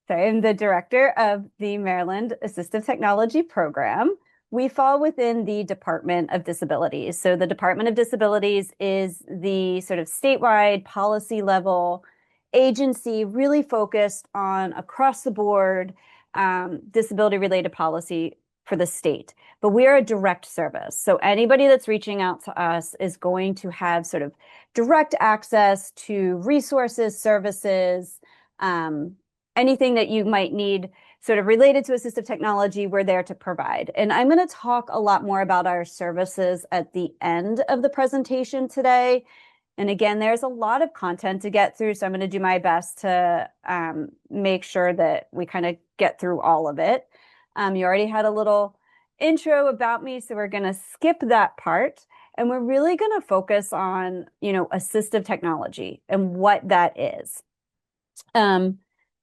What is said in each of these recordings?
I'm the director of the Maryland Assistive Technology Program. We fall within the Department of Disabilities. So the Department of Disabilities is the sort of statewide policy level agency really focused on across the board disability related policy for the state. But we are a direct service. So anybody that's reaching out to us is going to have sort of direct access to resources, services, anything that you might need sort of related to assistive technology, we're there to provide. And I'm going to talk a lot more about our services at the end of the presentation today. And again, there's a lot of content to get through, so I'm going to do my best to make sure that we kind of get through all of it. You already had a little intro about me, so we're going to skip that part. And we're really going to focus on, assistive technology and what that is.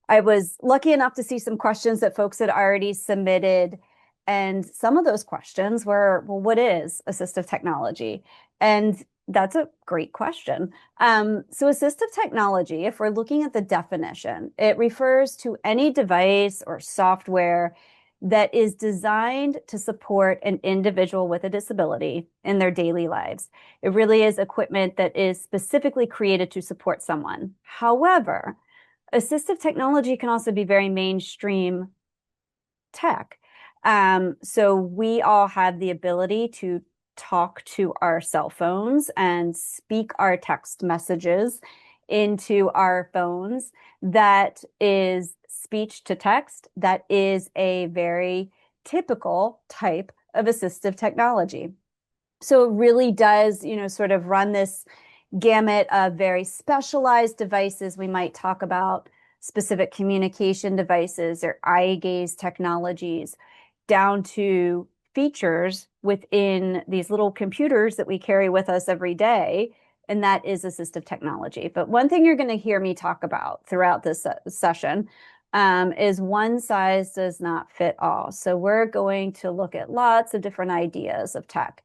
I was lucky enough to see some questions that folks had already submitted. And some of those questions were, well, what is assistive technology? And that's a great question. So assistive technology, if we're looking at the definition, it refers to any device or software that is designed to support an individual with a disability in their daily lives. It really is equipment that is specifically created to support someone. However, assistive technology can also be very mainstream tech. So we all have the ability to talk to our cell phones and speak our text messages into our phones. That is speech to text. That is a very typical type of assistive technology. So it really does, sort of run this gamut of very specialized devices. We might talk about specific communication devices or eye gaze technologies, down to features within these little computers that we carry with us every day, and that is assistive technology. But one thing you're going to hear me talk about throughout this session is one size does not fit all. So we're going to look at lots of different ideas of tech,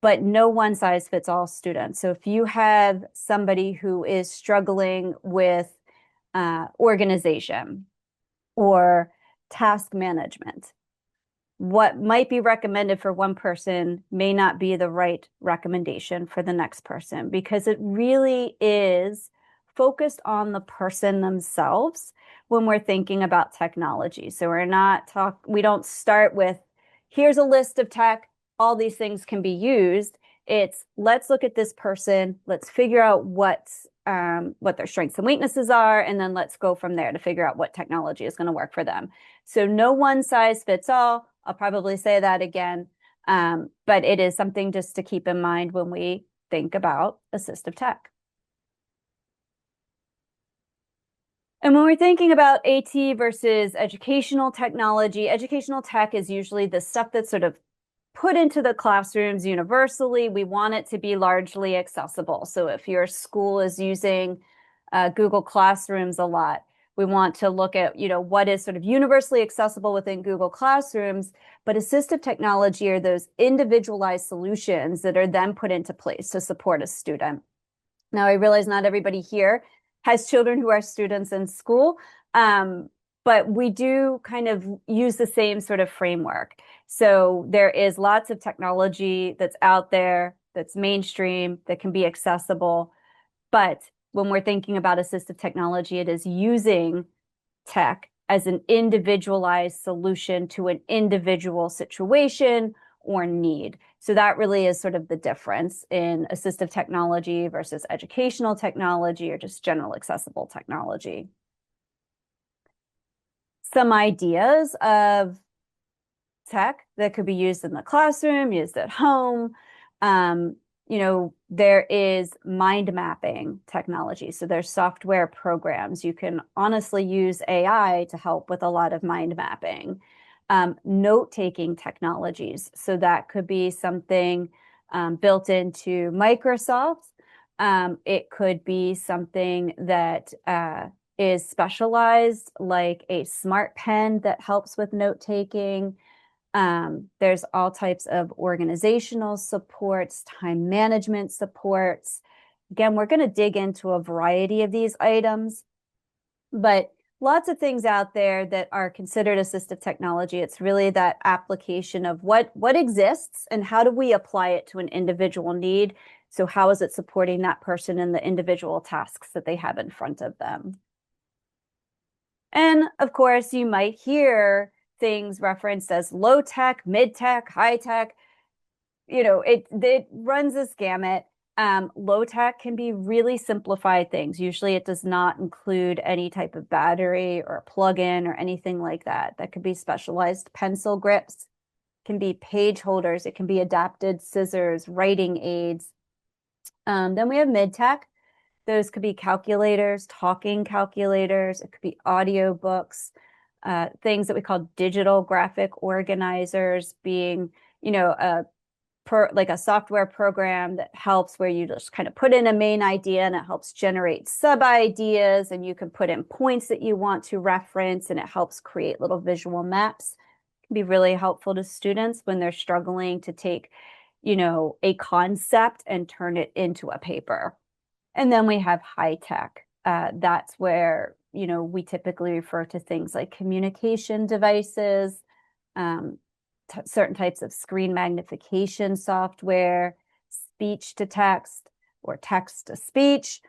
but no one size fits all students. So if you have somebody who is struggling with organization or task management, what might be recommended for one person may not be the right recommendation for the next person, because it really is focused on the person themselves when we're thinking about technology. So we don't start with, here's a list of tech, all these things can be used. It's, let's look at this person, let's figure out what their strengths and weaknesses are, and then let's go from there to figure out what technology is going to work for them. So no one size fits all. I'll probably say that again, but it is something just to keep in mind when we think about assistive tech. And when we're thinking about AT versus educational technology, educational tech is usually the stuff that's sort of put into the classrooms universally. We want it to be largely accessible. So if your school is using Google Classrooms a lot, we want to look at, what is sort of universally accessible within Google Classrooms, but assistive technology are those individualized solutions that are then put into place to support a student. Now, I realize not everybody here has children who are students in school, but we do kind of use the same sort of framework. So there is lots of technology that's out there, that's mainstream, that can be accessible. But when we're thinking about assistive technology, it is using tech as an individualized solution to an individual situation or need. So that really is sort of the difference in assistive technology versus educational technology or just general accessible technology. Some ideas of tech that could be used in the classroom, used at home. There is mind mapping technology. So there's software programs. You can honestly use AI to help with a lot of mind mapping. Note-taking technologies. So that could be something built into Microsoft. It could be something that is specialized, like a smart pen that helps with note-taking. There's all types of organizational supports, time management supports. Again, we're going to dig into a variety of these items, but lots of things out there that are considered assistive technology. It's really that application of what exists and how do we apply it to an individual need. So how is it supporting that person in the individual tasks that they have in front of them? And of course, you might hear things referenced as low tech, mid tech, high tech. It runs this gamut. Low tech can be really simplified things. Usually it does not include any type of battery or plug-in or anything like that. That could be specialized pencil grips, can be page holders, it can be adapted scissors, writing aids. Then we have mid tech. Those could be calculators, talking calculators, it could be audio books, things that we call digital graphic organizers, being, like a software program that helps where you just kind of put in a main idea and it helps generate sub ideas, and you can put in points that you want to reference, and it helps create little visual maps. It can be really helpful to students when they're struggling to take, a concept and turn it into a paper. And then we have high tech. That's where, we typically refer to things like communication devices, certain types of screen magnification software, speech to text or text to speech.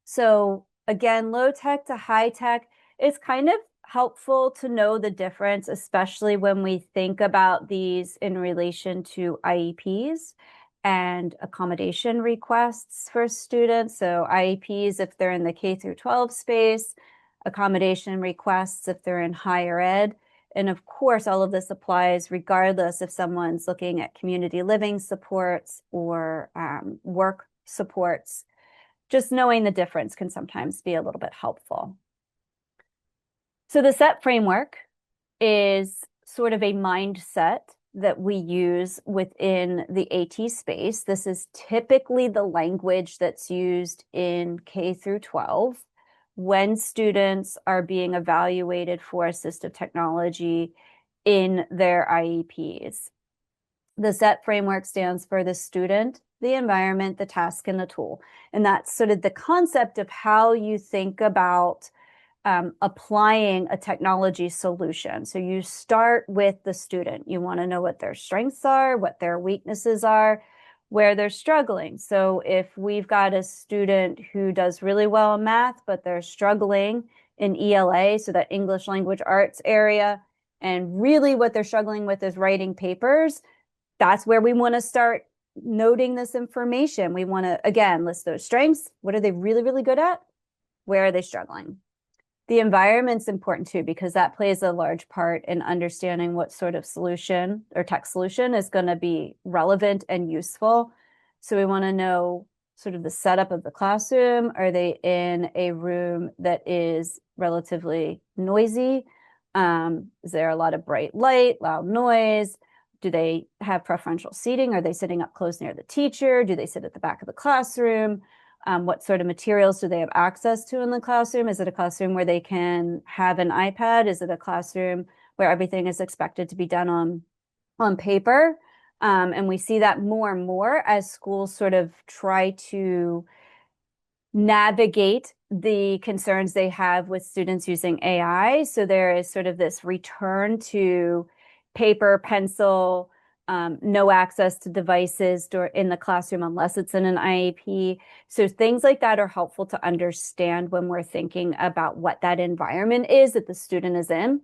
So again, low tech to high tech, it's kind of helpful to know the difference, especially when we think about these in relation to IEPs and accommodation requests for students. So IEPs if they're in the K through 12 space, accommodation requests if they're in higher ed. And of course, all of this applies regardless if someone's looking at community living supports or work supports. Just knowing the difference can sometimes be a little bit helpful. So the SETT framework is sort of a mindset that we use within the AT space. This is typically the language that's used in K through 12 when students are being evaluated for assistive technology in their IEPs. The SETT framework stands for the student, the environment, the task, and the tool. And that's sort of the concept of how you think about applying a technology solution. So you start with the student. You want to know what their strengths are, what their weaknesses are, where they're struggling. So if we've got a student who does really well in math, but they're struggling in ELA, so that English language arts area, and really what they're struggling with is writing papers, that's where we want to start noting this information. We want to, again, list those strengths. What are they really, really good at? Where are they struggling? The environment's important too, because that plays a large part in understanding what sort of solution or tech solution is going to be relevant and useful. So we want to know sort of the setup of the classroom. Are they in a room that is relatively noisy? Is there a lot of bright light, loud noise? Do they have preferential seating? Are they sitting up close near the teacher? Do they sit at the back of the classroom? What sort of materials do they have access to in the classroom? Is it a classroom where they can have an iPad? Is it a classroom where everything is expected to be done on paper? And we see that more and more as schools sort of try to navigate the concerns they have with students using AI. So there is sort of this return to paper, pencil, no access to devices in the classroom unless it's in an IEP. So things like that are helpful to understand when we're thinking about what that environment is that the student is in.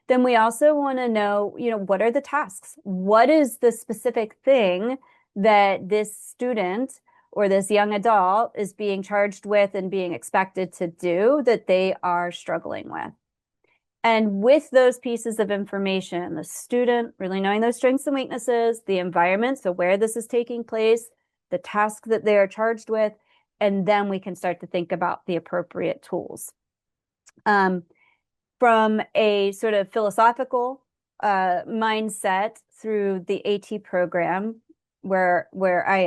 Then we also want to know, what are the tasks? What is the specific thing that this student or this young adult is being charged with and being expected to do that they are struggling with? And with those pieces of information, the student really knowing those strengths and weaknesses, the environment, so where this is taking place, the task that they are charged with, and then we can start to think about the appropriate tools. From a sort of philosophical mindset through the AT program where I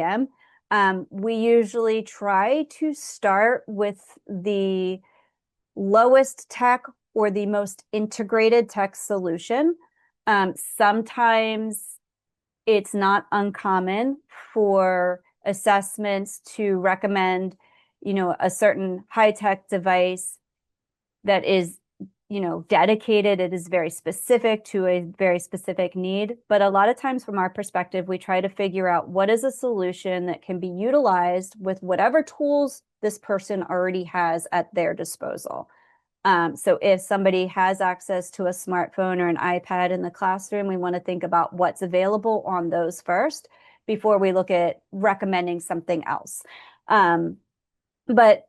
am, we usually try to start with the lowest tech or the most integrated tech solution. Sometimes it's not uncommon for assessments to recommend, a certain high-tech device that is, dedicated. It is very specific to a very specific need. But a lot of times from our perspective, we try to figure out what is a solution that can be utilized with whatever tools this person already has at their disposal. So if somebody has access to a smartphone or an iPad in the classroom, we want to think about what's available on those first before we look at recommending something else. But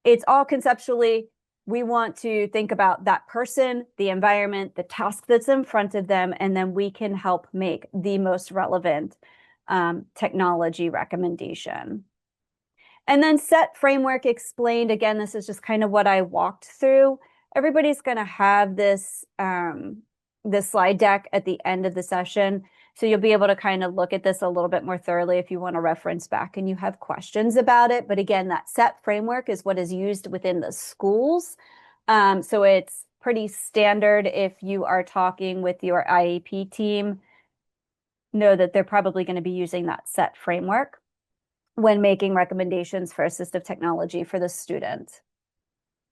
it's all conceptually, we want to think about that person, the environment, the task that's in front of them, and then we can help make the most relevant technology recommendation. And then SETT framework explained, again, this is just kind of what I walked through. Everybody's going to have this slide deck at the end of the session. So you'll be able to kind of look at this a little bit more thoroughly if you want to reference back and you have questions about it. But again, that SETT framework is what is used within the schools. So it's pretty standard if you are talking with your IEP team, know that they're probably going to be using that SETT framework when making recommendations for assistive technology for the student.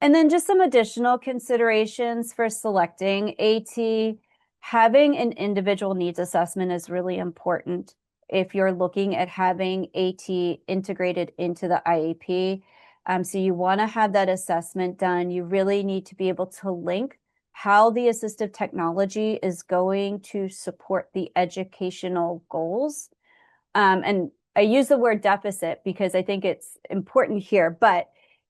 And then just some additional considerations for selecting AT. Having an individual needs assessment is really important if you're looking at having AT integrated into the IEP. So you want to have that assessment done. You really need to be able to link how the assistive technology is going to support the educational goals. And I use the word deficit because I think it's important here, but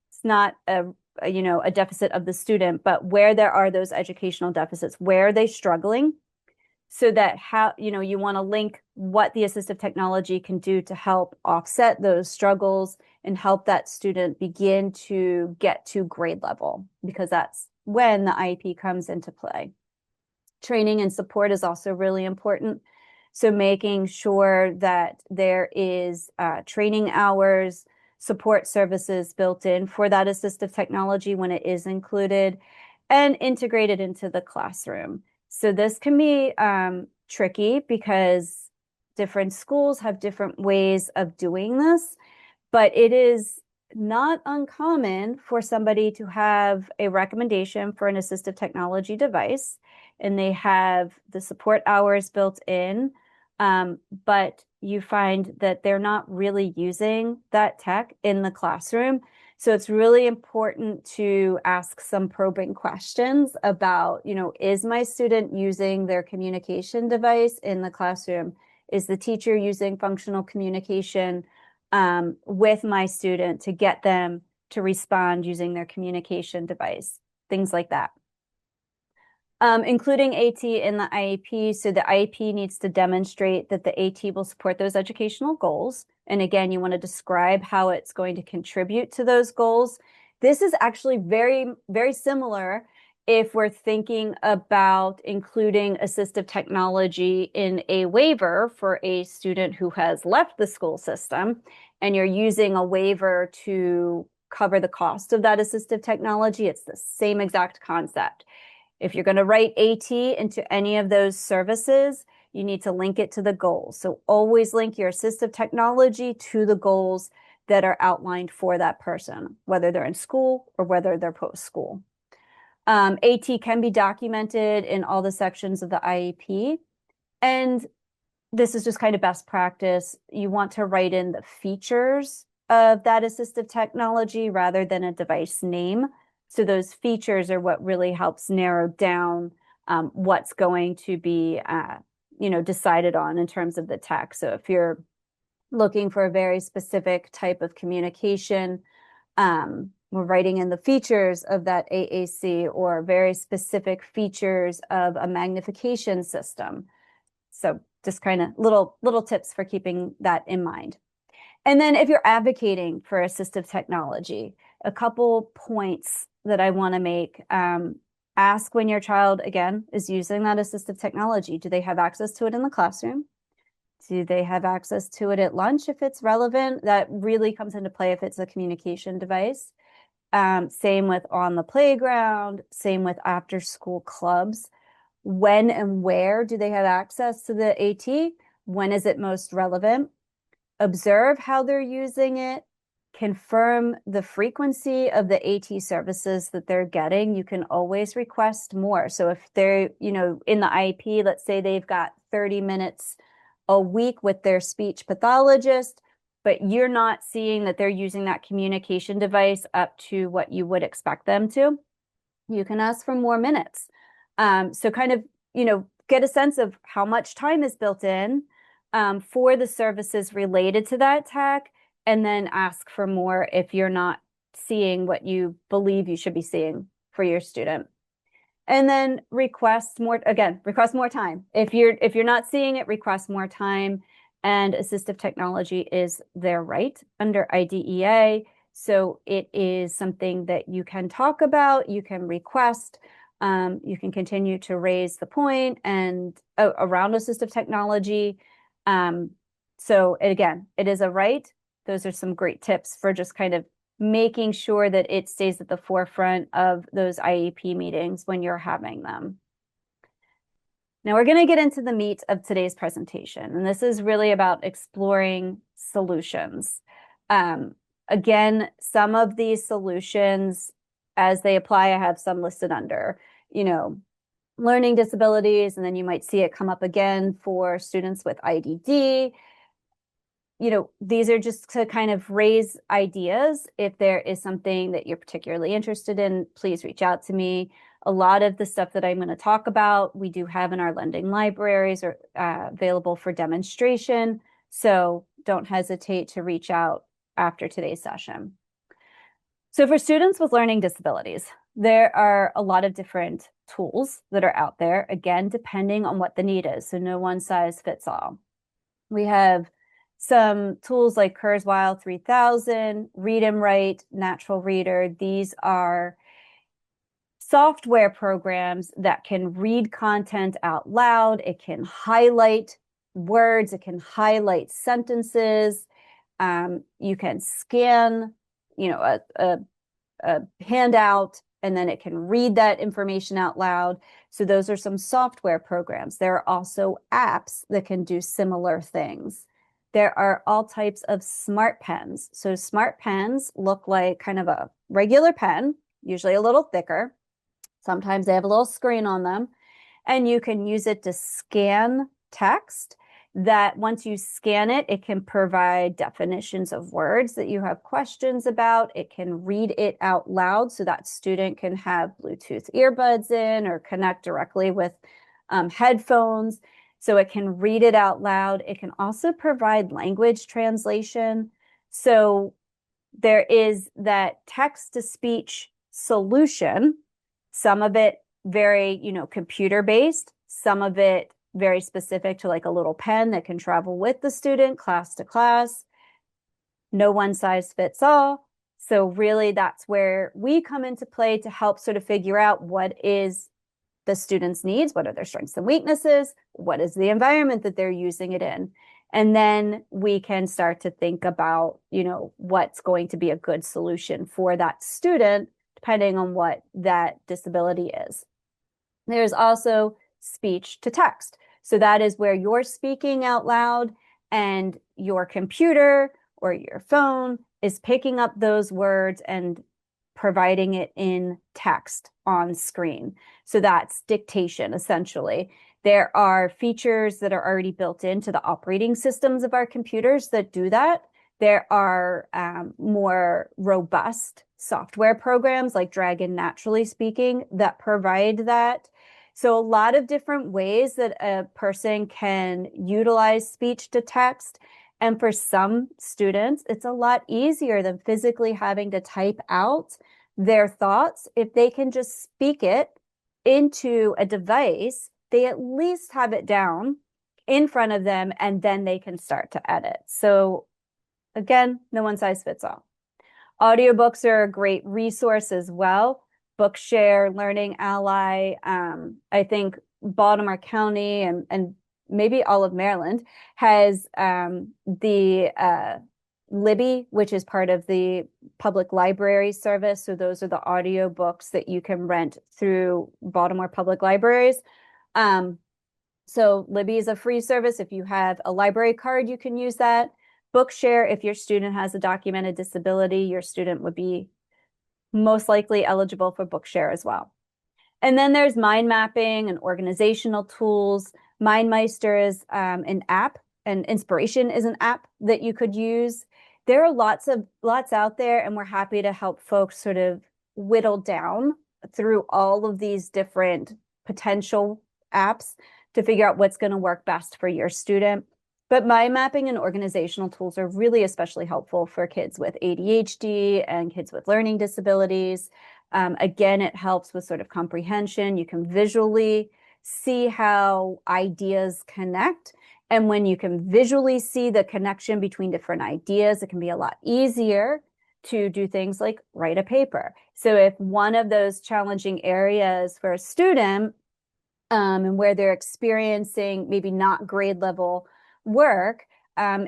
it's not a deficit of the student, but where there are those educational deficits, where are they struggling, so that you want to link what the assistive technology can do to help offset those struggles and help that student begin to get to grade level, because that's when the IEP comes into play. Training and support is also really important. So making sure that there is training hours, support services built in for that assistive technology when it is included and integrated into the classroom. So this can be tricky because different schools have different ways of doing this, but it is not uncommon for somebody to have a recommendation for an assistive technology device and they have the support hours built in, but you find that they're not really using that tech in the classroom. So it's really important to ask some probing questions about, is my student using their communication device in the classroom? Is the teacher using functional communication with my student to get them to respond using their communication device? Things like that. Including AT in the IEP. So the IEP needs to demonstrate that the AT will support those educational goals. And again, you want to describe how it's going to contribute to those goals. This is actually very, very similar if we're thinking about including assistive technology in a waiver for a student who has left the school system, and you're using a waiver to cover the cost of that assistive technology. It's the same exact concept. If you're going to write AT into any of those services, you need to link it to the goals. So always link your assistive technology to the goals that are outlined for that person, whether they're in school or whether they're post-school. AT can be documented in all the sections of the IEP. And this is just kind of best practice. You want to write in the features of that assistive technology rather than a device name. So those features are what really helps narrow down what's going to be, decided on in terms of the tech. So if you're looking for a very specific type of communication, we're writing in the features of that AAC or very specific features of a magnification system. So just kind of little tips for keeping that in mind. And then if you're advocating for assistive technology, a couple points that I want to make. Ask when your child, again, is using that assistive technology. Do they have access to it in the classroom? Do they have access to it at lunch if it's relevant? That really comes into play if it's a communication device. Same with on the playground, same with after school clubs. When and where do they have access to the AT? When is it most relevant? Observe how they're using it. confirm the frequency of the AT services that they're getting, you can always request more. So if they're, in the IEP, let's say they've got 30 minutes a week with their speech pathologist, but you're not seeing that they're using that communication device up to what you would expect them to, you can ask for more minutes. So kind of, get a sense of how much time is built in for the services related to that tech, and then ask for more if you're not seeing what you believe you should be seeing for your student. And then request more time. If you're not seeing it, request more time. And assistive technology is their right under IDEA. So it is something that you can talk about, you can request, you can continue to raise the point and around assistive technology. So again, it is a right. Those are some great tips for just kind of making sure that it stays at the forefront of those IEP meetings when you're having them. Now we're going to get into the meat of today's presentation, and this is really about exploring solutions. Again, some of these solutions, as they apply, I have some listed under, learning disabilities, and then you might see it come up again for students with IDD. These are just to kind of raise ideas. If there is something that you're particularly interested in, please reach out to me. A lot of the stuff that I'm going to talk about, we do have in our lending libraries or available for demonstration. So don't hesitate to reach out after today's session. So for students with learning disabilities, there are a lot of different tools that are out there, again, depending on what the need is. So no one size fits all. We have some tools like Kurzweil 3000, Read and Write, Natural Reader. These are software programs that can read content out loud. It can highlight words. It can highlight sentences. You can scan, a handout, and then it can read that information out loud. So those are some software programs. There are also apps that can do similar things. There are all types of smart pens. So smart pens look like kind of a regular pen, usually a little thicker. Sometimes they have a little screen on them, and you can use it to scan text that once you scan it, it can provide definitions of words that you have questions about. It can read it out loud so that student can have Bluetooth earbuds in or connect directly with headphones. So it can read it out loud. It can also provide language translation. So there is that text-to-speech solution, some of it very, computer-based, some of it very specific to like a little pen that can travel with the student class to class. No one size fits all. So really that's where we come into play to help sort of figure out what is the student's needs, what are their strengths and weaknesses, what is the environment that they're using it in. And then we can start to think about, what's going to be a good solution for that student, depending on what that disability is. There's also speech to text. So that is where you're speaking out loud and your computer or your phone is picking up those words and providing it in text on screen. So that's dictation, essentially. There are features that are already built into the operating systems of our computers that do that. There are more robust software programs like Dragon Naturally Speaking that provide that. So a lot of different ways that a person can utilize speech to text. And for some students, it's a lot easier than physically having to type out their thoughts. If they can just speak it into a device, they at least have it down in front of them, and then they can start to edit. So again, no one size fits all. Audiobooks are a great resource as well. Bookshare, Learning Ally. I think Baltimore County and maybe all of Maryland has the Libby, which is part of the public library service. So those are the audio books that you can rent through Baltimore Public Libraries. So Libby is a free service. If you have a library card, you can use that. Bookshare, if your student has a documented disability, your student would be most likely eligible for Bookshare as well. And then there's mind mapping and organizational tools. MindMeister is an app, and Inspiration is an app that you could use. There are lots out there, and we're happy to help folks sort of whittle down through all of these different potential apps to figure out what's going to work best for your student. But mind mapping and organizational tools are really especially helpful for kids with ADHD and kids with learning disabilities. Again, it helps with sort of comprehension. You can visually see how ideas connect. And when you can visually see the connection between different ideas, it can be a lot easier to do things like write a paper. So if one of those challenging areas for a student and where they're experiencing maybe not grade level work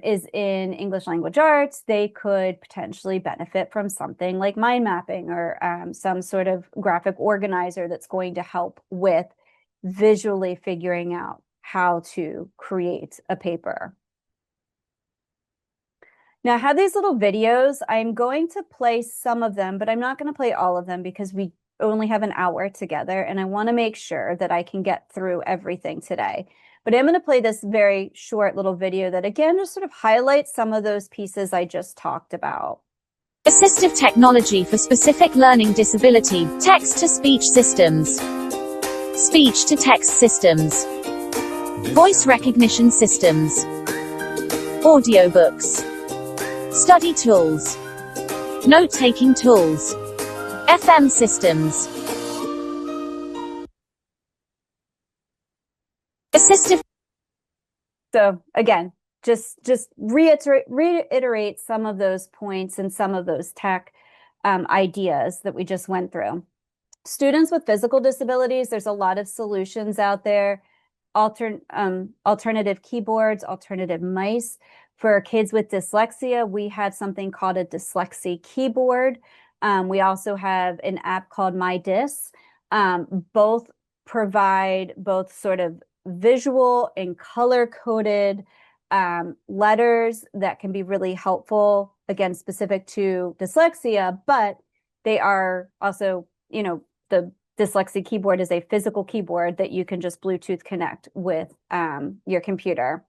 is in English language arts, they could potentially benefit from something like mind mapping or some sort of graphic organizer that's going to help with visually figuring out how to create a paper. Now I have these little videos. I'm going to play some of them, but I'm not going to play all of them because we only have an hour together and I want to make sure that I can get through everything today. But I'm going to play this very short little video that again just sort of highlights some of those pieces I just talked about. Assistive technology for specific learning disability, text-to-speech systems, speech-to-text systems, voice recognition systems, audiobooks, study tools, note-taking tools, FM systems. Assistive. So again, just reiterate some of those points and some of those tech ideas that we just went through. Students with physical disabilities, there's a lot of solutions out there. Alternative keyboards, alternative mice. For kids with dyslexia, we have something called a dyslexia keyboard. We also have an app called MyDis. Both provide both sort of visual and color-coded letters that can be really helpful, again, specific to dyslexia, but they are also, you know, the dyslexia keyboard is a physical keyboard that you can just Bluetooth connect with your computer.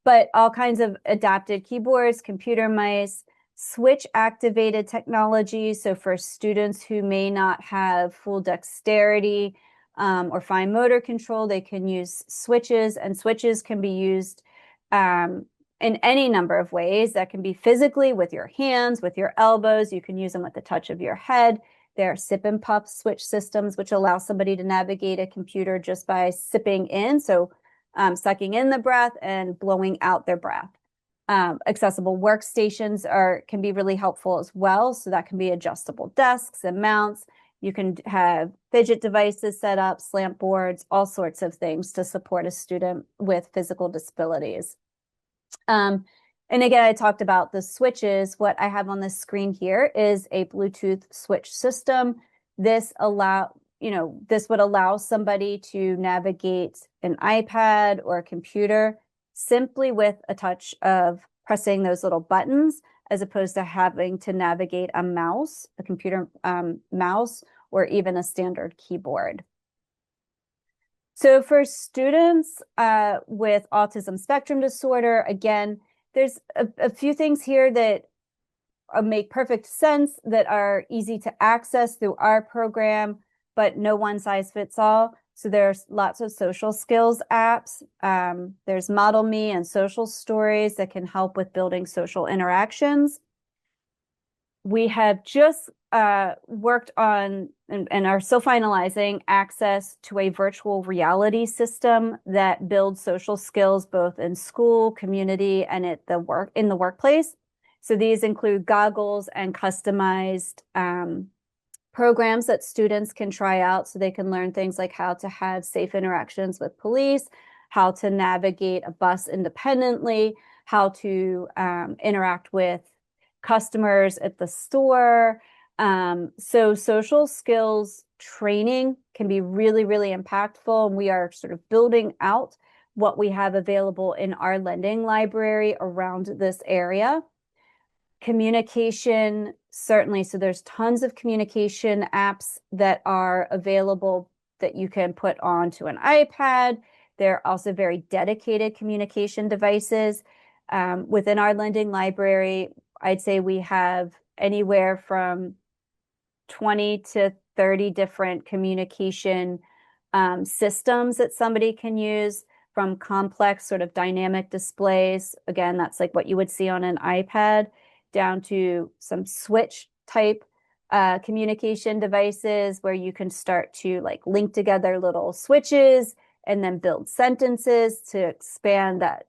But all kinds of adapted keyboards, computer mice, switch activated technology. So for students who may not have full dexterity or fine motor control, they can use switches, and switches can be used in any number of ways. That can be physically with your hands, with your elbows. You can use them with the touch of your head. There are sip and puff switch systems, which allow somebody to navigate a computer just by sipping in. So sucking in the breath and blowing out their breath. Accessible workstations can be really helpful as well. So that can be adjustable desks and mounts. You can have fidget devices set up, slant boards, all sorts of things to support a student with physical disabilities. And again, I talked about the switches. What I have on the screen here is a Bluetooth switch system. This would allow somebody to navigate an iPad or a computer simply with a touch of pressing those little buttons, as opposed to having to navigate a mouse, a computer mouse, or even a standard keyboard. So for students with autism spectrum disorder, again, there's a few things here that make perfect sense, that are easy to access through our program, but no one size fits all. So there's lots of social skills apps. There's Model Me and Social Stories that can help with building social interactions. We have just worked on and are still finalizing access to a virtual reality system that builds social skills both in school, community, and in the workplace. So these include goggles and customized programs that students can try out so they can learn things like how to have safe interactions with police, how to navigate a bus independently, how to interact with customers at the store. So social skills training can be really, really impactful. And we are sort of building out what we have available in our lending library around this area. Communication, certainly. So there's tons of communication apps that are available that you can put onto an iPad. There are also very dedicated communication devices. Within our lending library, I'd say we have anywhere from 20 to 30 different communication systems that somebody can use, from complex sort of dynamic displays. Again, that's like what you would see on an iPad, down to some switch type communication devices where you can start to like link together little switches and then build sentences to expand that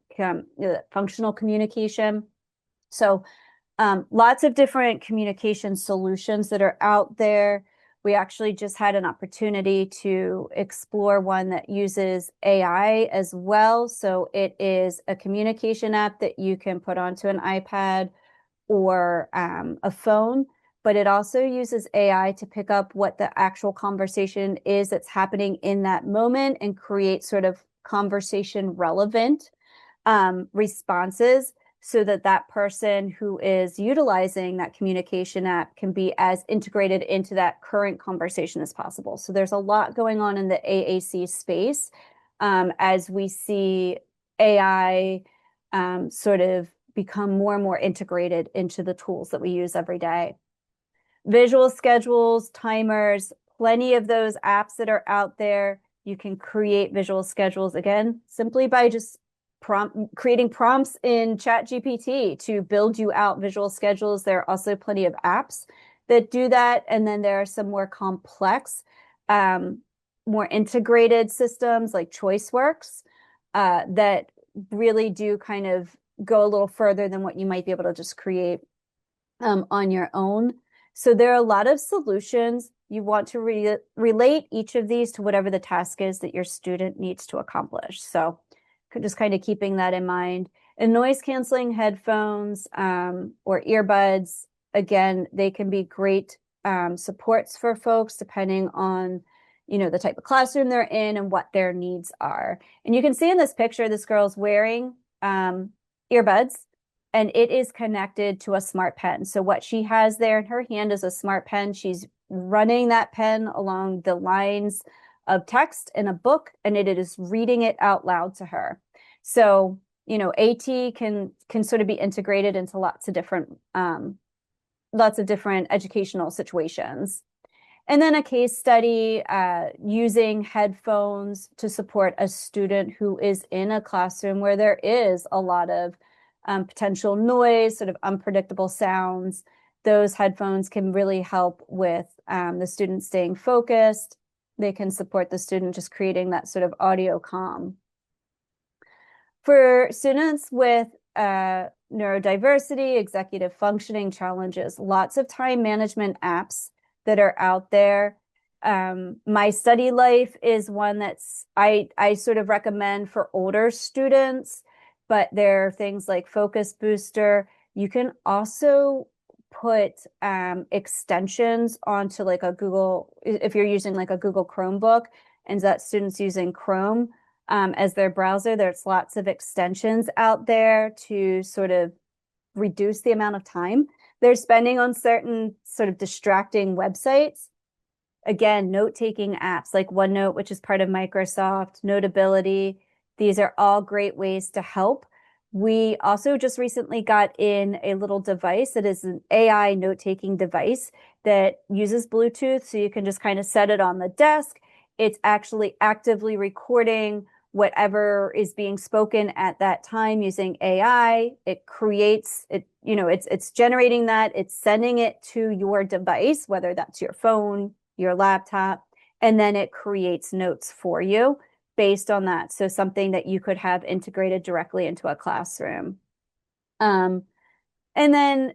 functional communication. So lots of different communication solutions that are out there. We actually just had an opportunity to explore one that uses AI as well. So it is a communication app that you can put onto an iPad or a phone, but it also uses AI to pick up what the actual conversation is that's happening in that moment and create sort of conversation relevant responses, so that that person who is utilizing that communication app can be as integrated into that current conversation as possible. So there's a lot going on in the AAC space as we see AI sort of become more and more integrated into the tools that we use every day. Visual schedules, timers, plenty of those apps that are out there. You can create visual schedules, again, simply by just creating prompts in ChatGPT to build you out visual schedules. There are also plenty of apps that do that. And then there are some more complex, more integrated systems like ChoiceWorks that really do kind of go a little further than what you might be able to just create on your own. So there are a lot of solutions. You want to relate each of these to whatever the task is that your student needs to accomplish. So just kind of keeping that in mind. And noise canceling headphones or earbuds, again, they can be great supports for folks depending on, you know, the type of classroom they're in and what their needs are. And you can see in this picture, this girl's wearing earbuds, and it is connected to a smart pen. So what she has there in her hand is a smart pen. She's running that pen along the lines of text in a book, and it is reading it out loud to her. So, you know, AT can sort of be integrated into lots of different educational situations. And then a case study using headphones to support a student who is in a classroom where there is a lot of potential noise, sort of unpredictable sounds. Those headphones can really help with the student staying focused. They can support the student just creating that sort of audio calm. For students with neurodiversity, executive functioning challenges, lots of time management apps that are out there. My Study Life is one that's I sort of recommend for older students, but there are things like Focus Booster. You can also put extensions onto like a Google, if you're using like a Google Chromebook and that student's using Chrome as their browser, there's lots of extensions out there to sort of reduce the amount of time they're spending on certain sort of distracting websites. Again, note-taking apps like OneNote, which is part of Microsoft, Notability. These are all great ways to help. We also just recently got in a little device that is an AI note-taking device that uses Bluetooth. So you can just kind of set it on the desk. It's actually actively recording whatever is being spoken at that time using AI. It creates it, you know, it's generating that, it's sending it to your device, whether that's your phone, your laptop, and then it creates notes for you based on that. So something that you could have integrated directly into a classroom. And then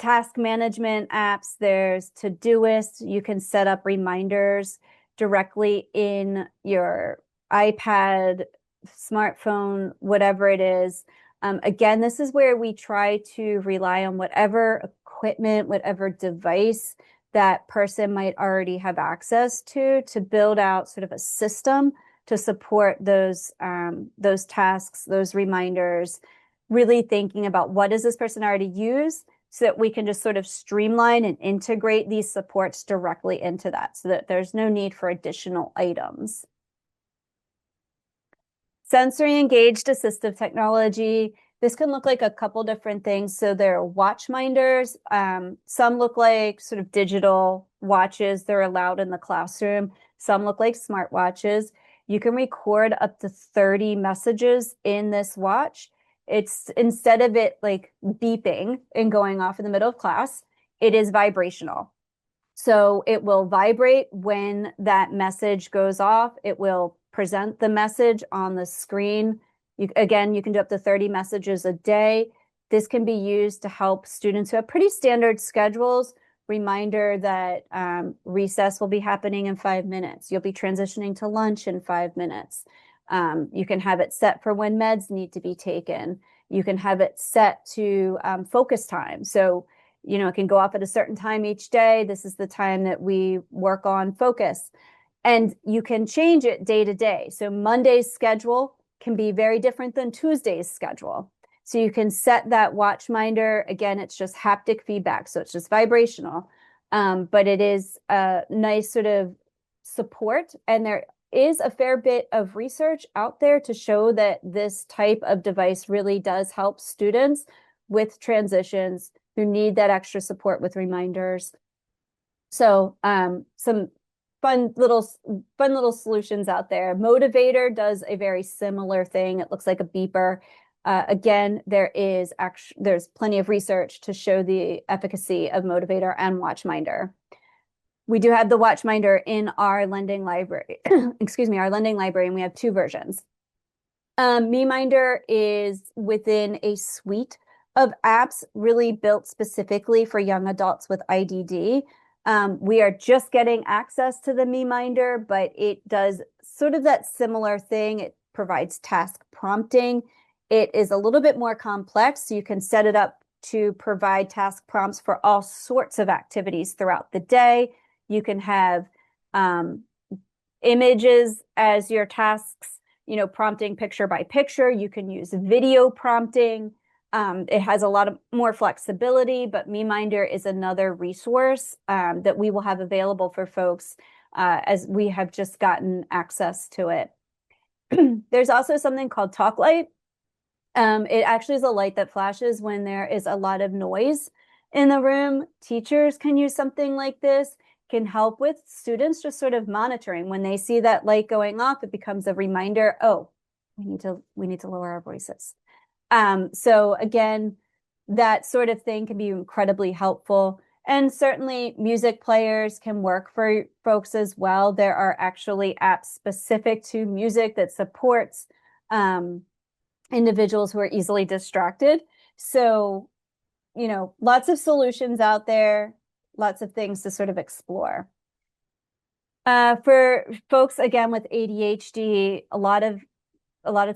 task management apps, there's Todoist. You can set up reminders directly in your iPad, smartphone, whatever it is. Again, this is where we try to rely on whatever equipment, whatever device that person might already have access to build out sort of a system to support those tasks, those reminders, really thinking about what does this person already use so that we can just sort of streamline and integrate these supports directly into that so that there's no need for additional items. Sensory engaged assistive technology. This can look like a couple different things. So there are watch minders. Some look like sort of digital watches. They're allowed in the classroom. Some look like smartwatches. You can record up to 30 messages in this watch. It's instead of it like beeping and going off in the middle of class, it is vibrational. So it will vibrate when that message goes off. It will present the message on the screen. Again, you can do up to 30 messages a day. This can be used to help students who have pretty standard schedules. Reminder that recess will be happening in 5 minutes. You'll be transitioning to lunch in 5 minutes. You can have it set for when meds need to be taken. You can have it set to focus time. So, it can go off at a certain time each day. This is the time that we work on focus. And you can change it day to day. So Monday's schedule can be very different than Tuesday's schedule. So you can set that watch minder. Again, it's just haptic feedback. So it's just vibrational. But it is a nice sort of support. And there is a fair bit of research out there to show that this type of device really does help students with transitions who need that extra support with reminders. So some fun little solutions out there. Motivator does a very similar thing. It looks like a beeper. Again, there's plenty of research to show the efficacy of Motivator and Watchminder. We do have the Watchminder in our lending library. Excuse me, our lending library, and we have 2 versions. MeMinder is within a suite of apps really built specifically for young adults with IDD. We are just getting access to the MeMinder, but it does sort of that similar thing. It provides task prompting. It is a little bit more complex, so you can set it up to provide task prompts for all sorts of activities throughout the day. You can have images as your tasks, prompting picture by picture. You can use video prompting. It has a lot of more flexibility, but MeMinder is another resource that we will have available for folks as we have just gotten access to it. There's also something called Talk Light. It actually is a light that flashes when there is a lot of noise in the room. Teachers can use something like this, can help with students just sort of monitoring. When they see that light going off, it becomes a reminder, oh, we need to lower our voices. So again, that sort of thing can be incredibly helpful. And certainly music players can work for folks as well. There are actually apps specific to music that supports individuals who are easily distracted. So, lots of solutions out there, lots of things to sort of explore. For folks, again, with ADHD, a lot of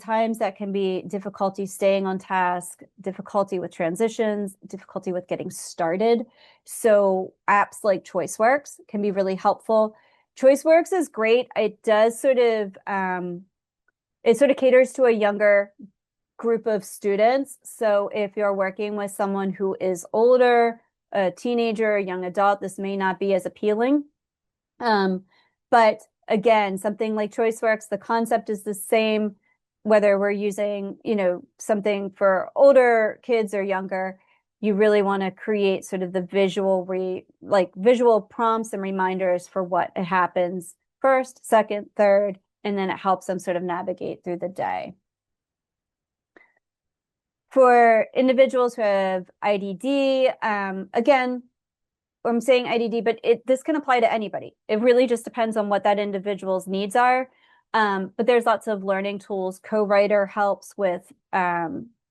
times that can be difficulty staying on task, difficulty with transitions, difficulty with getting started. So apps like ChoiceWorks can be really helpful. ChoiceWorks is great. It does it sort of caters to a younger group of students. So if you're working with someone who is older, a teenager, a young adult, this may not be as appealing. But again, something like ChoiceWorks, the concept is the same, whether we're using, something for older kids or younger. You really want to create sort of the visual prompts and reminders for what happens first, second, third, and then it helps them sort of navigate through the day. For individuals who have IDD, again, I'm saying IDD, but this can apply to anybody. It really just depends on what that individual's needs are. But there's lots of learning tools. Co-writer helps with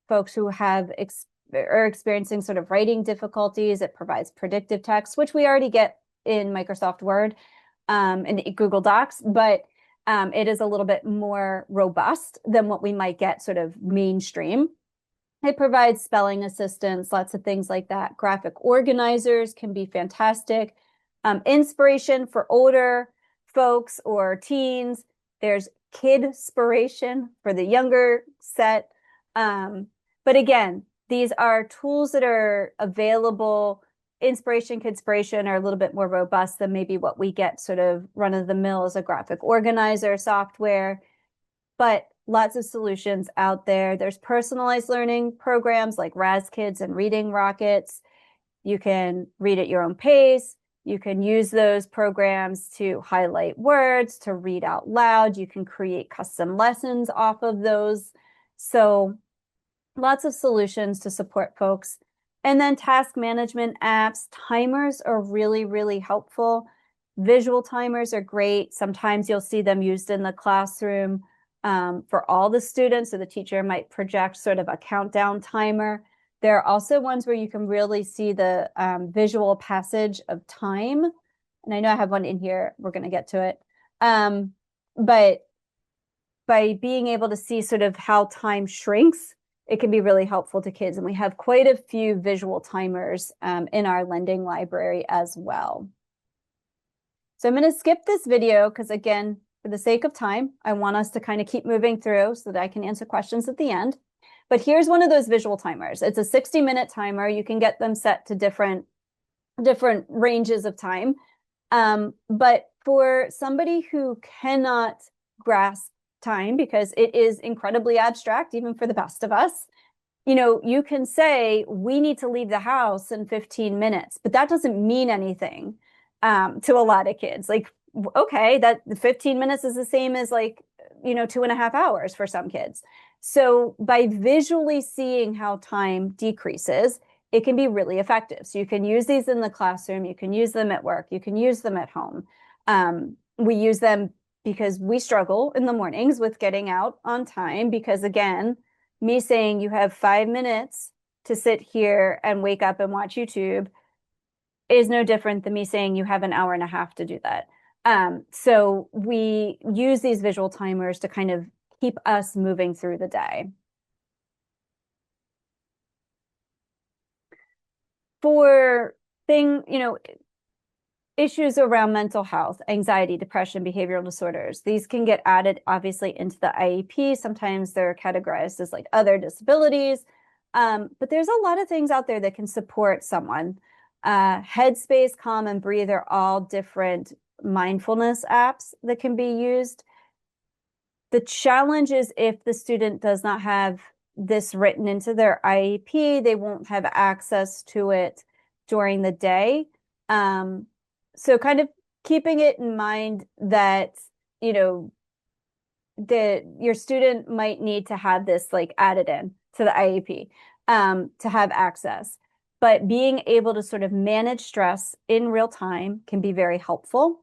folks who are experiencing sort of writing difficulties. It provides predictive text, which we already get in Microsoft Word and Google Docs, but it is a little bit more robust than what we might get sort of mainstream. It provides spelling assistance, lots of things like that. Graphic organizers can be fantastic. Inspiration for older folks or teens. There's kidspiration for the younger set. But again, these are tools that are available. Inspiration, Kidspiration are a little bit more robust than maybe what we get sort of run of the mill as a graphic organizer software, but lots of solutions out there. There's personalized learning programs like RazKids and Reading Rockets. You can read at your own pace. You can use those programs to highlight words, to read out loud. You can create custom lessons off of those. So lots of solutions to support folks. And then task management apps, timers are really, really helpful. Visual timers are great. Sometimes you'll see them used in the classroom for all the students. So the teacher might project sort of a countdown timer. There are also ones where you can really see the visual passage of time. And I know I have one in here. We're going to get to it. But by being able to see sort of how time shrinks, it can be really helpful to kids. And we have quite a few visual timers in our lending library as well. So I'm going to skip this video because, again, for the sake of time, I want us to kind of keep moving through so that I can answer questions at the end. But here's one of those visual timers. It's a 60-minute timer. You can get them set to different ranges of time. But for somebody who cannot grasp time because it is incredibly abstract, even for the best of us, you can say, we need to leave the house in 15 minutes, but that doesn't mean anything to a lot of kids. Like, okay, that 15 minutes is the same as 2.5 hours for some kids. So by visually seeing how time decreases, it can be really effective. So you can use these in the classroom, you can use them at work, you can use them at home. We use them because we struggle in the mornings with getting out on time because, again, me saying you have 5 minutes to sit here and wake up and watch YouTube is no different than me saying you have an hour and a half to do that. So we use these visual timers to kind of keep us moving through the day. For issues around mental health, anxiety, depression, behavioral disorders, these can get added obviously into the IEP. Sometimes they're categorized as like other disabilities, but there's a lot of things out there that can support someone. Headspace, Calm, and Breathe are all different mindfulness apps that can be used. The challenge is if the student does not have this written into their IEP, they won't have access to it during the day. So kind of keeping it in mind that, your student might need to have this like added in to the IEP to have access. But being able to sort of manage stress in real time can be very helpful.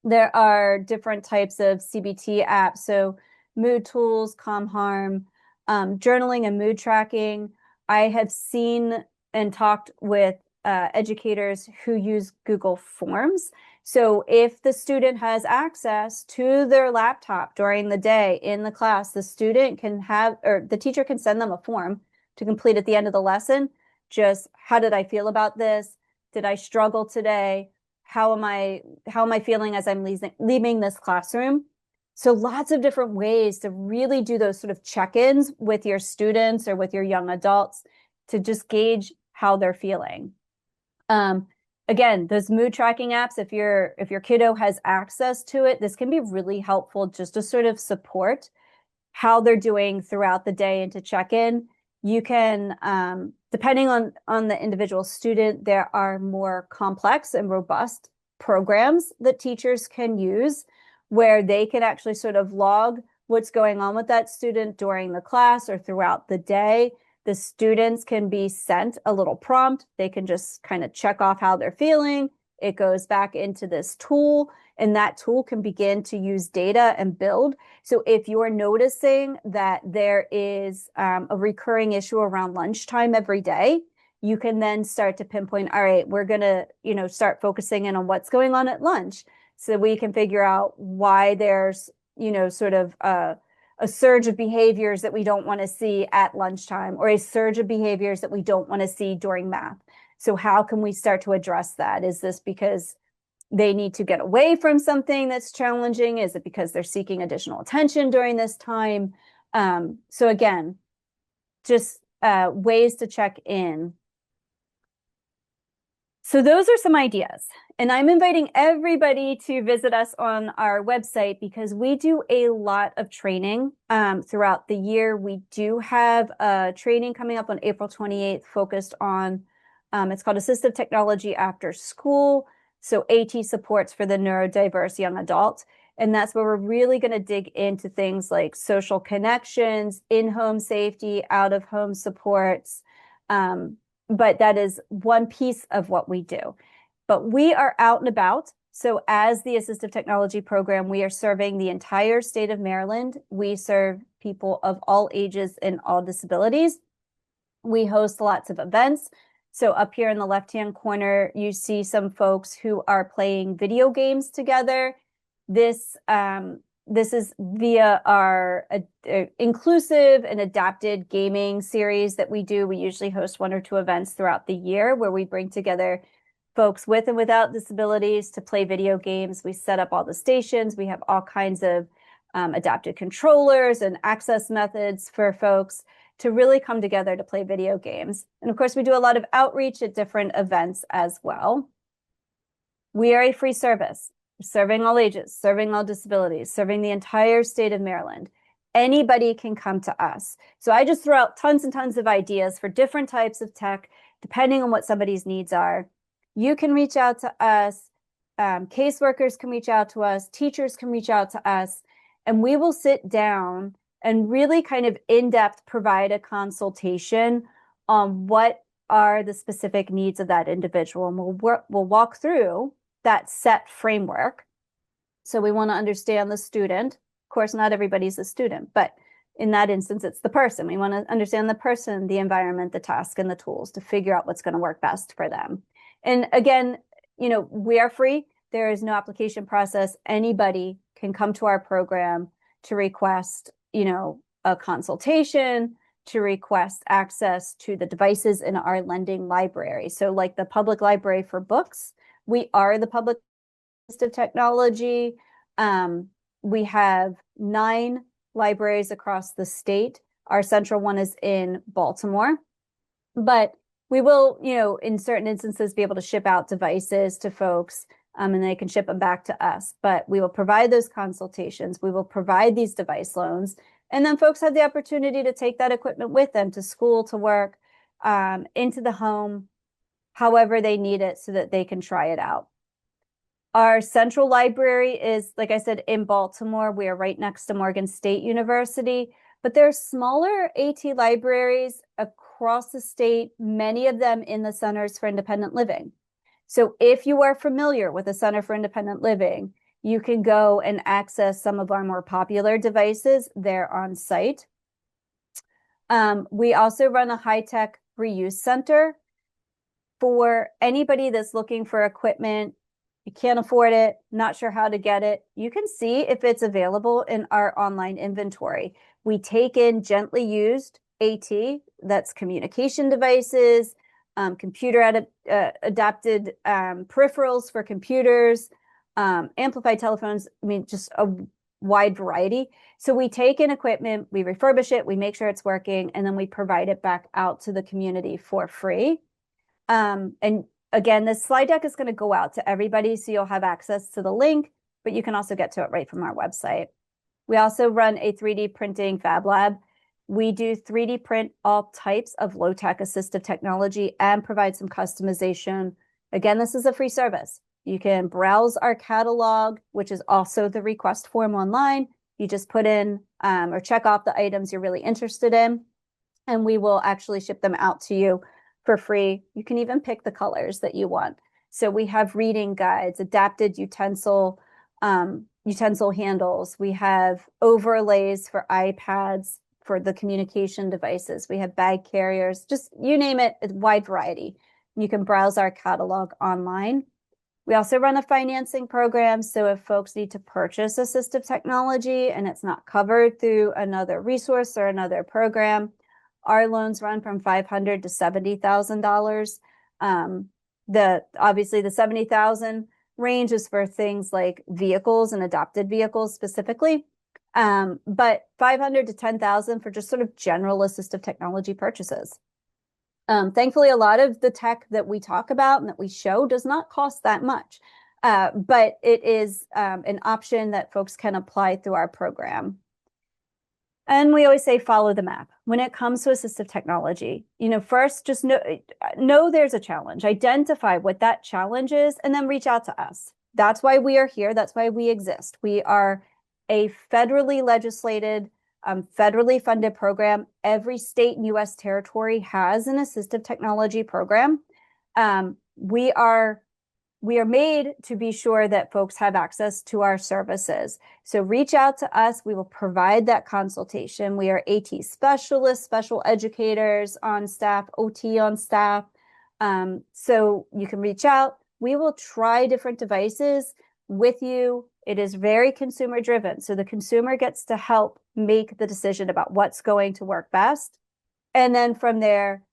There are different types of CBT apps, so mood tools, Calm Harm, journaling and mood tracking. I have seen and talked with educators who use Google Forms. So if the student has access to their laptop during the day in the class, the student can have, or the teacher can send them a form to complete at the end of the lesson. Just, how did I feel about this? Did I struggle today? How am I feeling as I'm leaving this classroom? So lots of different ways to really do those sort of check-ins with your students or with your young adults to just gauge how they're feeling. Again, those mood tracking apps, if your kiddo has access to it, this can be really helpful just to sort of support how they're doing throughout the day and to check in. You can, depending on the individual student, there are more complex and robust programs that teachers can use where they can actually sort of log what's going on with that student during the class or throughout the day. The students can be sent a little prompt. They can just kind of check off how they're feeling. It goes back into this tool, and that tool can begin to use data and build. So if you're noticing that there is a recurring issue around lunchtime every day, you can then start to pinpoint, all right, we're going to, start focusing in on what's going on at lunch so we can figure out why there's, sort of a surge of behaviors that we don't want to see at lunchtime or a surge of behaviors that we don't want to see during math. So how can we start to address that? Is this because they need to get away from something that's challenging? Is it because they're seeking additional attention during this time? So again, just ways to check in. So those are some ideas. And I'm inviting everybody to visit us on our website because we do a lot of training throughout the year. We do have a training coming up on April 28th focused on, it's called Assistive Technology After School. So AT supports for the neurodiverse young adult. And that's where we're really going to dig into things like social connections, in-home safety, out-of-home supports. But that is one piece of what we do. But we are out and about. So as the Assistive Technology Program, we are serving the entire state of Maryland. We serve people of all ages and all disabilities. We host lots of events. So up here in the left-hand corner, you see some folks who are playing video games together. This is via our inclusive and adapted gaming series that we do. We usually host 1 or 2 events throughout the year where we bring together folks with and without disabilities to play video games. We set up all the stations. We have all kinds of adapted controllers and access methods for folks to really come together to play video games. And of course, we do a lot of outreach at different events as well. We are a free service, serving all ages, serving all disabilities, serving the entire state of Maryland. Anybody can come to us. So I just throw out tons and tons of ideas for different types of tech, depending on what somebody's needs are. You can reach out to us. Caseworkers can reach out to us. Teachers can reach out to us. And we will sit down and really kind of in-depth provide a consultation on what are the specific needs of that individual. And we'll walk through that SETT framework. So we want to understand the student. Of course, not everybody's a student, but in that instance, it's the person. We want to understand the person, the environment, the task, and the tools to figure out what's going to work best for them. And again, we are free. There is no application process. Anybody can come to our program to request, a consultation, to request access to the devices in our lending library. So like the public library for books, we are the public assistive technology. We have 9 libraries across the state. Our central one is in Baltimore, but we will, in certain instances, be able to ship out devices to folks, and they can ship them back to us. But we will provide those consultations. We will provide these device loans. And then folks have the opportunity to take that equipment with them to school, to work, into the home, however they need it so that they can try it out. Our central library is, like I said, in Baltimore. We are right next to Morgan State University. But there are smaller AT libraries across the state, many of them in the Centers for Independent Living. So if you are familiar with the Center for Independent Living, you can go and access some of our more popular devices there on site. We also run a high-tech reuse center for anybody that's looking for equipment. You can't afford it, not sure how to get it. You can see if it's available in our online inventory. We take in gently used AT, that's communication devices, computer adapted peripherals for computers, amplified telephones, just a wide variety. So we take in equipment, we refurbish it, we make sure it's working, and then we provide it back out to the community for free. And again, this slide deck is going to go out to everybody, so you'll have access to the link, but you can also get to it right from our website. We also run a 3D printing fab lab. We do 3D print all types of low-tech assistive technology and provide some customization. Again, this is a free service. You can browse our catalog, which is also the request form online. You just put in or check off the items you're really interested in, and we will actually ship them out to you for free. You can even pick the colors that you want. So we have reading guides, adapted utensil handles. We have overlays for iPads, for the communication devices. We have bag carriers, just you name it, a wide variety. You can browse our catalog online. We also run a financing program. So if folks need to purchase assistive technology and it's not covered through another resource or another program, our loans run from $500 to $70,000. Obviously the $70,000 range is for things like vehicles and adopted vehicles specifically. But 500 to 10,000 for just sort of general assistive technology purchases. Thankfully, a lot of the tech that we talk about and that we show does not cost that much, but it is an option that folks can apply through our program. And we always say, follow the map. When it comes to assistive technology, first just know there's a challenge, identify what that challenge is, and then reach out to us. That's why we are here. That's why we exist. We are a federally legislated, federally funded program. Every state and U.S. territory has an assistive technology program. We are made to be sure that folks have access to our services. So reach out to us. We will provide that consultation. We are AT specialists, special educators on staff, OT on staff. So you can reach out. We will try different devices with you. It is very consumer driven. So the consumer gets to help make the decision about what's going to work best. And then from there,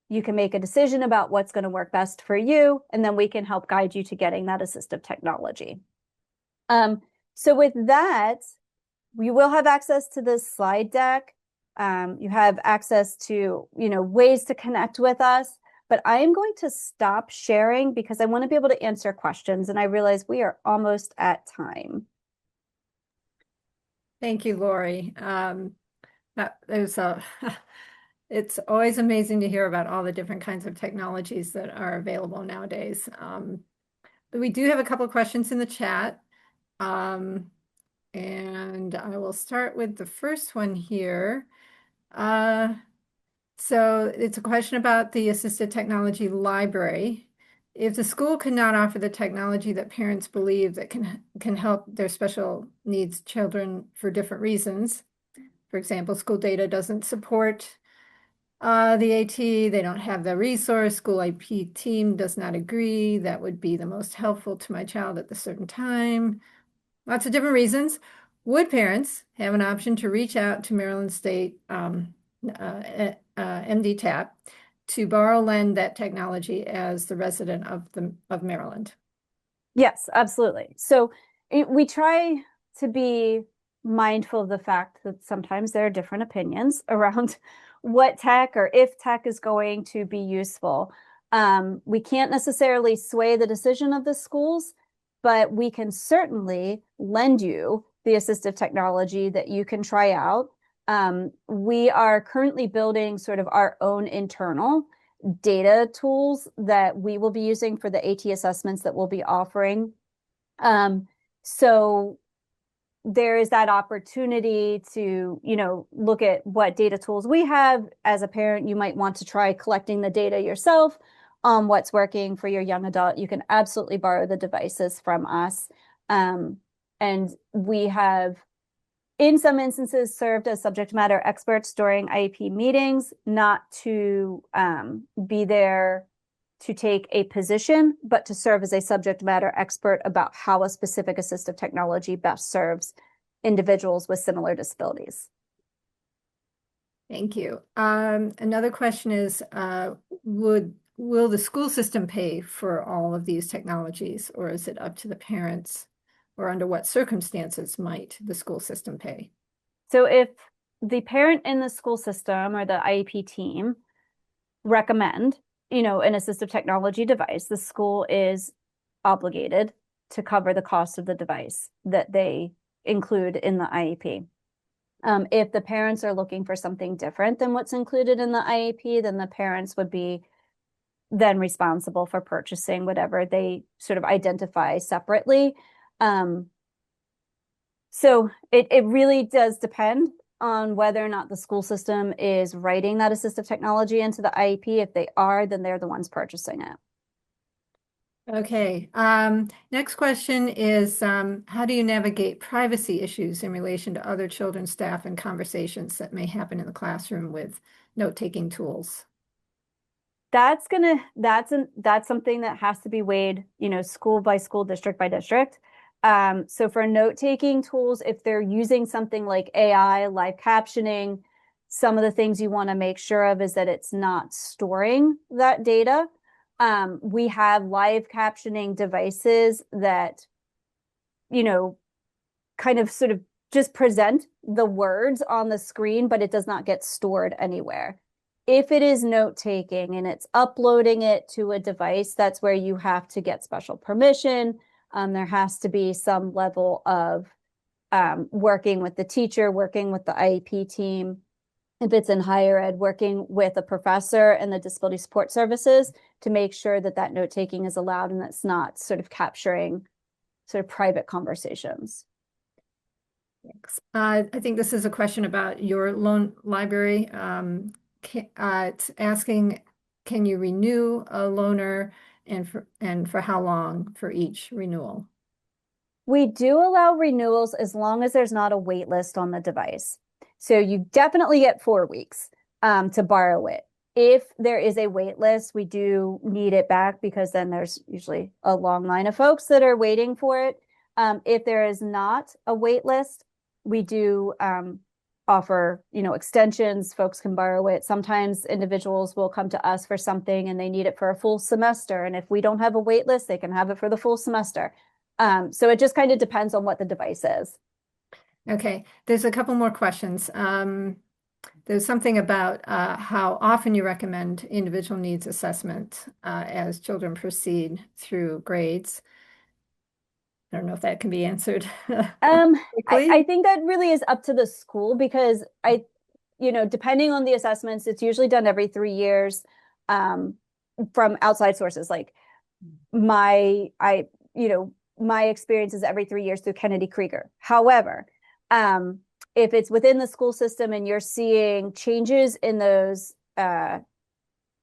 you can make a decision about what's going to work best for you, and then we can help guide you to getting that assistive technology. So with that, you will have access to this slide deck. You have access to, ways to connect with us, but I am going to stop sharing because I want to be able to answer questions, and I realize we are almost at time. Thank you, Lori. It's always amazing to hear about all the different kinds of technologies that are available nowadays. But we do have a couple of questions in the chat. And I will start with the first one here. So it's a question about the assistive technology library. If the school cannot offer the technology that parents believe that can help their special needs children for different reasons, for example, school data doesn't support the AT, they don't have the resource, school IP team does not agree, that would be the most helpful to my child at the certain time. Lots of different reasons. Would parents have an option to reach out to Maryland State MDTAP to borrow, lend that technology as the resident of Maryland? Yes, absolutely. So we try to be mindful of the fact that sometimes there are different opinions around what tech or if tech is going to be useful. We can't necessarily sway the decision of the schools, but we can certainly lend you the assistive technology that you can try out. We are currently building sort of our own internal data tools that we will be using for the AT assessments that we'll be offering. So there is that opportunity to, look at what data tools we have. As a parent, you might want to try collecting the data yourself on what's working for your young adult. You can absolutely borrow the devices from us. And we have, in some instances, served as subject matter experts during IEP meetings, not to be there to take a position, but to serve as a subject matter expert about how a specific assistive technology best serves individuals with similar disabilities. Thank you. Another question is, will the school system pay for all of these technologies, or is it up to the parents, or under what circumstances might the school system pay? So if the parent in the school system or the IEP team recommend an assistive technology device, the school is obligated to cover the cost of the device that they include in the IEP. If the parents are looking for something different than what's included in the IEP, then the parents would be then responsible for purchasing whatever they sort of identify separately. So it really does depend on whether or not the school system is writing that assistive technology into the IEP. If they are, then they're the ones purchasing it. Okay. Next question is, how do you navigate privacy issues in relation to other children, staff, and conversations that may happen in the classroom with note-taking tools? That's something that has to be weighed, school by school, district by district. So for note-taking tools, if they're using something like AI, live captioning, some of the things you want to make sure of is that it's not storing that data. We have live captioning devices that, you know, kind of sort of just present the words on the screen, but it does not get stored anywhere. If it is note taking and it's uploading it to a device, that's where you have to get special permission. There has to be some level of working with the teacher, working with the IEP team. If it's in higher ed, working with a professor and the disability support services to make sure that that note taking is allowed and that's not sort of capturing sort of private conversations. I think this is a question about your loan library. It's asking, can you renew a loaner and for how long for each renewal? We do allow renewals as long as there's not a wait list on the device. So you definitely get 4 weeks to borrow it. If there is a wait list, we do need it back because then there's usually a long line of folks that are waiting for it. If there is not a wait list, we do offer, extensions. Folks can borrow it. Sometimes individuals will come to us for something and they need it for a full semester. And if we don't have a wait list, they can have it for the full semester. So it just kind of depends on what the device is. Okay, there's a couple more questions. There's something about how often you recommend individual needs assessment as children proceed through grades. I don't know if that can be answered quickly. I think that really is up to the school because depending on the assessments, it's usually done every 3 years from outside sources. Like my experience is every 3 years through Kennedy Krieger. However, if it's within the school system and you're seeing changes in those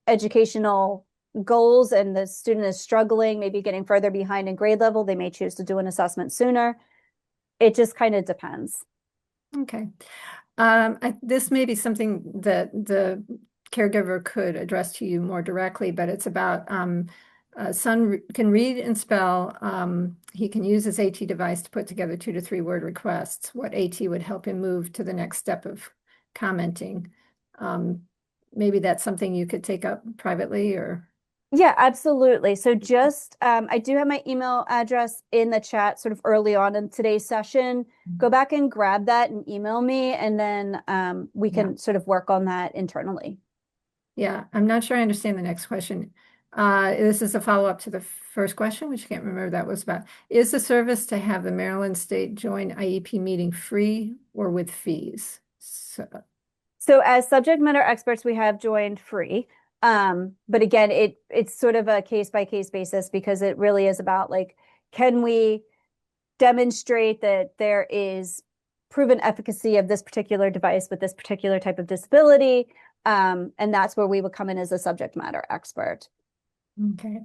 educational goals and the student is struggling, maybe getting further behind in grade level, they may choose to do an assessment sooner. It just kind of depends. Okay. This may be something that the caregiver could address to you more directly, but it's about son can read and spell. He can use his AT device to put together 2 to 3 word requests. What AT would help him move to the next step of commenting? Maybe that's something you could take up privately or. Yeah, absolutely. So just, I do have my email address in the chat sort of early on in today's session. Go back and grab that and email me, and then we can sort of work on that internally. Yeah, I'm not sure I understand the next question. This is a follow-up to the first question, which I can't remember that was about. Is the service to have the Maryland State Joint IEP meeting free or with fees? So as subject matter experts, we have joined free. But again, it's sort of a case by case basis because it really is about like, can we demonstrate that there is proven efficacy of this particular device with this particular type of disability? And that's where we would come in as a subject matter expert. Okay.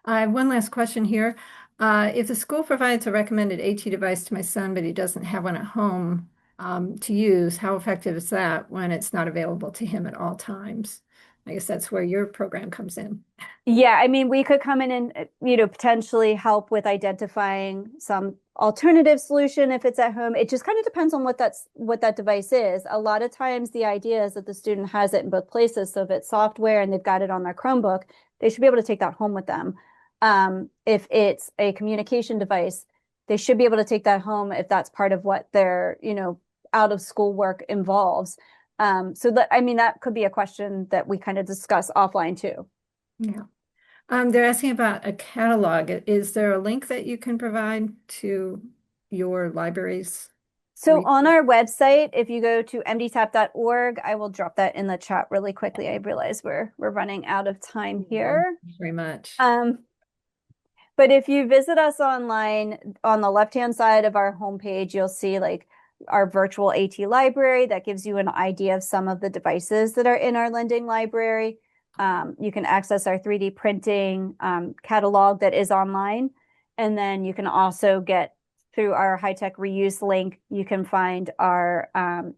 I have one last question here. If the school provides a recommended AT device to my son, but he doesn't have one at home to use, how effective is that when it's not available to him at all times? I guess that's where your program comes in. Yeah, I mean, we could come in and, potentially help with identifying some alternative solution if it's at home. It just kind of depends on what that device is. A lot of times the idea is that the student has it in both places. So if it's software and they've got it on their Chromebook, they should be able to take that home with them. If it's a communication device, they should be able to take that home if that's part of what their, out of school work involves. So that could be a question that we kind of discuss offline too. Yeah. They're asking about a catalog. Is there a link that you can provide to your libraries? So on our website, if you go to mdtap.org, I will drop that in the chat really quickly. I realize we're running out of time here. Thank you very much. But if you visit us online, on the left-hand side of our homepage, you'll see like our virtual AT library that gives you an idea of some of the devices that are in our lending library. You can access our 3D printing catalog that is online. And then you can also get through our high-tech reuse link, you can find our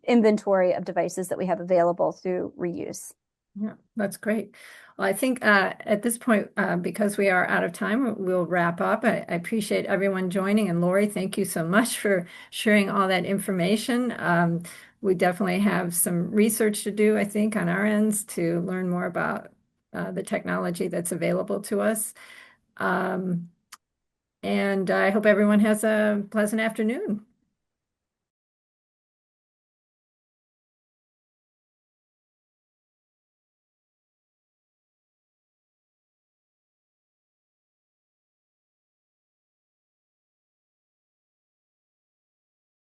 inventory of devices that we have available through reuse. Yeah, that's great. Well, I think at this point, because we are out of time, we'll wrap up. I appreciate everyone joining. And Lori, thank you so much for sharing all that information. We definitely have some research to do, I think, on our ends to learn more about the technology that's available to us. And I hope everyone has a pleasant afternoon.